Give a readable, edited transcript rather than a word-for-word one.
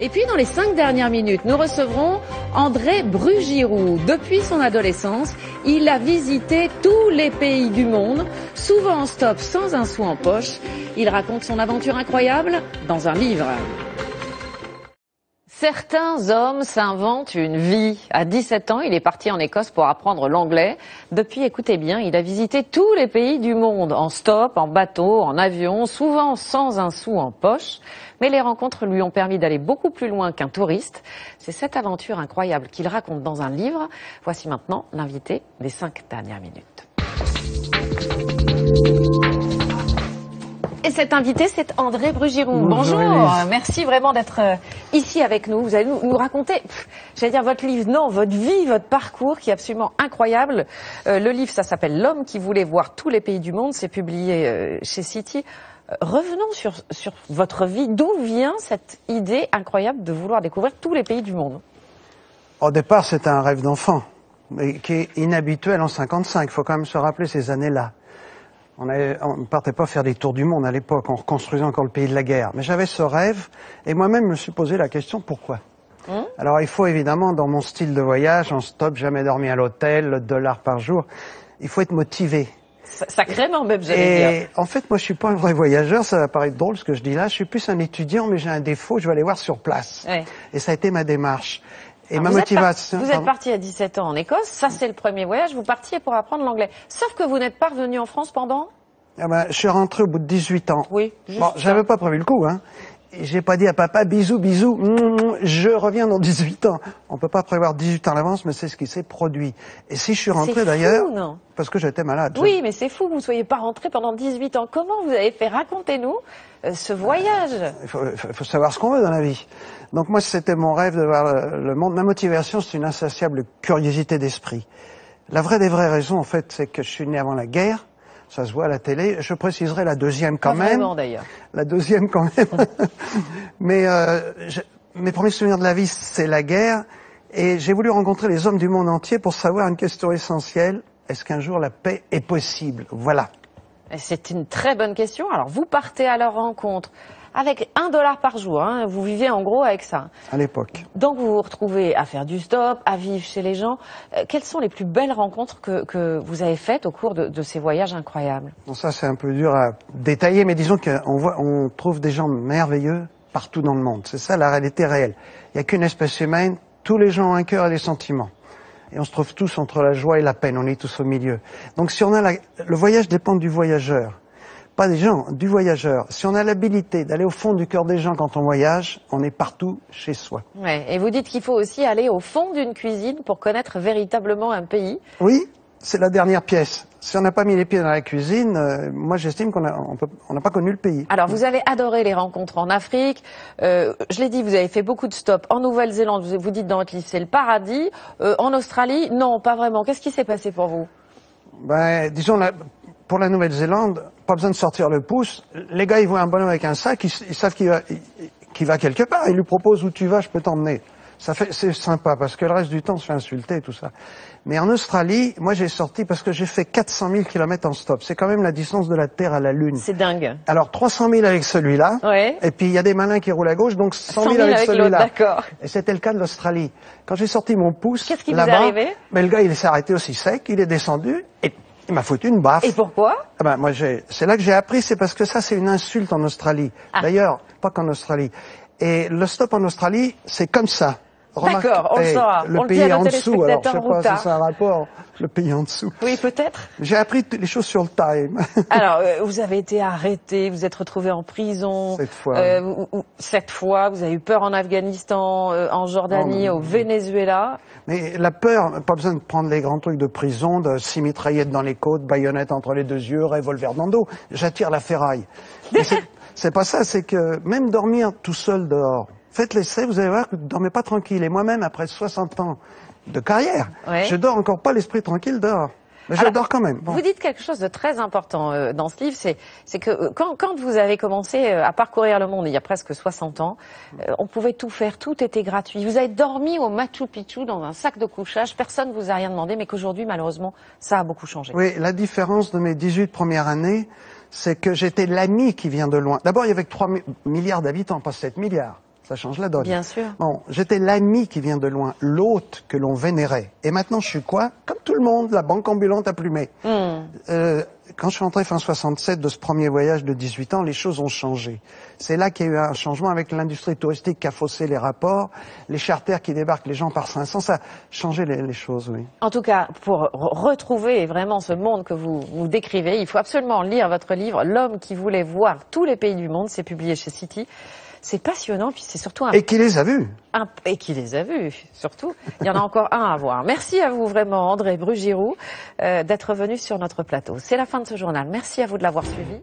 Et puis dans les 5 dernières minutes, nous recevrons André Brugiroux. Depuis son adolescence, il a visité tous les pays du monde, souvent en stop sans un sou en poche. Il raconte son aventure incroyable dans un livre. Certains hommes s'inventent une vie. À 17 ans, il est parti en Écosse pour apprendre l'anglais. Depuis, écoutez bien, il a visité tous les pays du monde, en stop, en bateau, en avion, souvent sans un sou en poche. Mais les rencontres lui ont permis d'aller beaucoup plus loin qu'un touriste. C'est cette aventure incroyable qu'il raconte dans un livre. Voici maintenant l'invité des 5 dernières minutes. Et cet invité, c'est André Brugiroux. Bonjour, merci vraiment d'être ici avec nous. Vous allez nous raconter, j'allais dire votre livre, non, votre vie, votre parcours qui est absolument incroyable. Le livre, ça s'appelle L'homme qui voulait voir tous les pays du monde, c'est publié chez City. Revenons sur votre vie. D'où vient cette idée incroyable de vouloir découvrir tous les pays du monde? Au départ, c'était un rêve d'enfant, mais qui est inhabituel en 55. Il faut quand même se rappeler ces années-là. On ne partait pas faire des tours du monde à l'époque, on reconstruisait encore le pays de la guerre. Mais j'avais ce rêve, et moi-même me suis posé la question, pourquoi? Alors il faut évidemment, dans mon style de voyage, en stop, jamais dormi à l'hôtel, le dollar par jour, il faut être motivé. Sacrément même, j'allais dire. En fait, moi je suis pas un vrai voyageur, ça va paraître drôle ce que je dis là, je suis plus un étudiant, mais j'ai un défaut, je vais aller voir sur place. Ouais. Et ça a été ma démarche. Et alors ma motivation... Vous êtes parti à 17 ans en Écosse, ça c'est le premier voyage, vous partiez pour apprendre l'anglais. Sauf que vous n'êtes pas revenu en France pendant... Ah ben, je suis rentré au bout de 18 ans. Oui, bon, j'avais pas prévu le coup, hein. J'ai pas dit à papa, bisous, bisous, je reviens dans 18 ans. On peut pas prévoir 18 ans à l'avance, mais c'est ce qui s'est produit. Et si je suis rentré d'ailleurs, parce que j'étais malade. Oui, mais c'est fou que vous ne soyez pas rentré pendant 18 ans. Comment vous avez fait? Racontez-nous ce voyage. Il faut savoir ce qu'on veut dans la vie. Donc moi, c'était mon rêve de voir le monde. Ma motivation, c'est une insatiable curiosité d'esprit. La vraie des vraies raisons, en fait, c'est que je suis né avant la guerre. Ça se voit à la télé. Je préciserai la deuxième quand même. Vraiment, d'ailleurs. La deuxième quand même. Mais mes premiers souvenirs de la vie, c'est la guerre. Et j'ai voulu rencontrer les hommes du monde entier pour savoir une question essentielle. Est-ce qu'un jour la paix est possible? Voilà. C'est une très bonne question. Alors, vous partez à leur rencontre avec $1 par jour. Hein. Vous vivez en gros avec ça. À l'époque. Donc, vous vous retrouvez à faire du stop, à vivre chez les gens. Quelles sont les plus belles rencontres que vous avez faites au cours de ces voyages incroyables? Bon, ça, c'est un peu dur à détailler, mais disons qu'on trouve des gens merveilleux partout dans le monde. C'est ça la réalité réelle. Il n'y a qu'une espèce humaine. Tous les gens ont un cœur et des sentiments. Et on se trouve tous entre la joie et la peine. On est tous au milieu. Donc, si on a le voyage dépend du voyageur. Pas des gens, du voyageur. Si on a l'habilité d'aller au fond du cœur des gens quand on voyage, on est partout chez soi. Ouais. Et vous dites qu'il faut aussi aller au fond d'une cuisine pour connaître véritablement un pays. Oui, c'est la dernière pièce. Si on n'a pas mis les pieds dans la cuisine, moi j'estime qu'on n'a pas connu le pays. Alors vous avez adoré les rencontres en Afrique. Je l'ai dit, vous avez fait beaucoup de stops. En Nouvelle-Zélande, vous dites dans votre livre, c'est le paradis. En Australie, non, pas vraiment. Qu'est-ce qui s'est passé pour vous? Ben, disons, pour la Nouvelle-Zélande, pas besoin de sortir le pouce. Les gars, ils voient un bonhomme avec un sac, ils savent qu'il va quelque part. Ils lui proposent où tu vas, je peux t'emmener. C'est sympa, parce que le reste du temps, on se fait insulter et tout ça. Mais en Australie, moi j'ai sorti parce que j'ai fait 400 000 kilomètres en stop. C'est quand même la distance de la Terre à la Lune. C'est dingue. Alors 300 000 avec celui-là. Ouais. Et puis il y a des malins qui roulent à gauche, donc 100 000 avec celui-là. D'accord. Et c'était le cas de l'Australie. Quand j'ai sorti mon pouce, qu'est-ce qui vous est arrivé? Mais le gars, il s'est arrêté aussi sec, il est descendu et il m'a foutu une baffe. Et pourquoi? Ah ben moi c'est là que j'ai appris, c'est parce que ça c'est une insulte en Australie. Ah. D'ailleurs, pas qu'en Australie. Et le stop en Australie, c'est comme ça. D'accord, on le saura. Le pays en dessous, alors je sais pas si c'est un rapport, le pays en dessous. Oui, peut-être. J'ai appris les choses sur le time. Alors, vous avez été arrêté, vous êtes retrouvé en prison. 7 fois. 7 fois, vous avez eu peur en Afghanistan, en Jordanie, au Venezuela. Mais la peur, pas besoin de prendre les grands trucs de prison, de 6 mitraillettes dans les côtes, baïonnettes entre les 2 yeux, revolver dans le dos. J'attire la ferraille. C'est pas ça, c'est que même dormir tout seul dehors, faites l'essai, vous allez voir que vous ne dormez pas tranquille. Et moi-même, après 60 ans de carrière, je dors encore pas l'esprit tranquille dehors. Mais je dors quand même. Bon. Vous dites quelque chose de très important dans ce livre, c'est que quand vous avez commencé à parcourir le monde il y a presque 60 ans, on pouvait tout faire, tout était gratuit. Vous avez dormi au Machu Picchu dans un sac de couchage, personne ne vous a rien demandé, mais qu'aujourd'hui, malheureusement, ça a beaucoup changé. Oui, la différence de mes 18 premières années, c'est que j'étais l'ami qui vient de loin. D'abord, il y avait 3 milliards d'habitants, pas 7 milliards. Ça change la donne. Bien sûr. Bon, j'étais l'ami qui vient de loin, l'hôte que l'on vénérait. Et maintenant, je suis quoi? Comme tout le monde, la banque ambulante à plumet. Quand je suis rentré fin 67 de ce premier voyage de 18 ans, les choses ont changé. C'est là qu'il y a eu un changement avec l'industrie touristique qui a faussé les rapports, les charters qui débarquent les gens par 500, ça a changé les choses, oui. En tout cas, pour retrouver vraiment ce monde que vous décrivez, il faut absolument lire votre livre, L'homme qui voulait voir tous les pays du monde. C'est publié chez City. C'est passionnant, puis c'est surtout Et qui les a vus. Et qui les a vus, surtout. Il y en a encore un à voir. Merci à vous vraiment, André Brugiroux, d'être venu sur notre plateau. C'est la fin de ce journal. Merci à vous de l'avoir suivi.